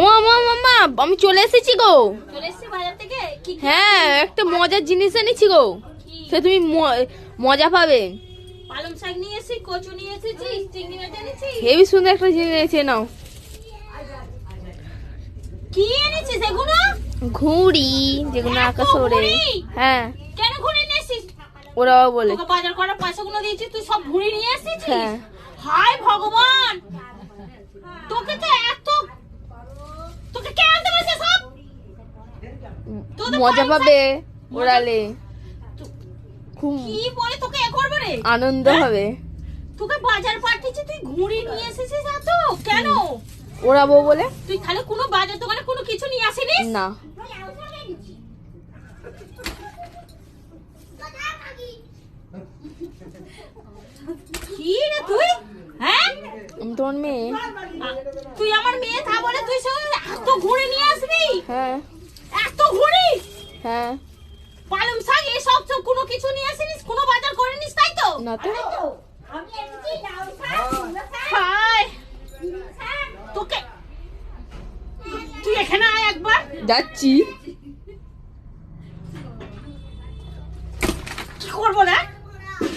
ও মামা আমি চলে এসেছি গো। চলে এসেছি বাজার থেকে। হ্যাঁ একটা মজার জিনিস এনেছি গো, সে তুমি মজা পাবে। পালং শাক নিয়ে এসেছি, কচু নিয়ে এসেছি, চিংড়ি মাছ এনেছি। হেবি সুন্দর একটা জিনিস এনেছে, নাও। কি এনেছিস এগুলো? ঘুড়ি, যেগুলো আকাশে ওড়ে। হ্যাঁ। কেন ঘুড়ি নিয়ে এসেছিস? ওরা বলে তোকে বাজার করার পয়সাগুলো দিয়েছি, তুই সব ঘুড়ি নিয়ে এসেছিস? হ্যাঁ। হায় ভগবান, তোকে তো তোকে কে আনতে বলেছে সব? মজা পাবে ওড়ালে, খুব কি বলে তোকে এ করবে রে? আনন্দ হবে। তোকে বাজার পাঠিয়েছি, তুই ঘুড়ি নিয়ে এসেছিস এত কেন? ওড়াবো বলে। তুই তাহলে কোনো বাজার দোকানে কোনো কিছু নিয়ে আসিনি? না। কি রে তুই? হ্যাঁ আমি তোমার মেয়ে। তুই আমার মেয়ে থা বলে তুই এত ঘুড়ি নিয়ে আসবি? হ্যাঁ। এত ঘুড়ি? হ্যাঁ। পালং শাক এসব সব কোনো কিছু নিয়ে আসিনিস, কোনো বাজার করিনিস, তাই তো? না তো। আমি এনেছি লাউ শাক, মূলা শাক। হায় তোকে, তুই এখানে আয় একবার। যাচ্ছি। কি করবো না?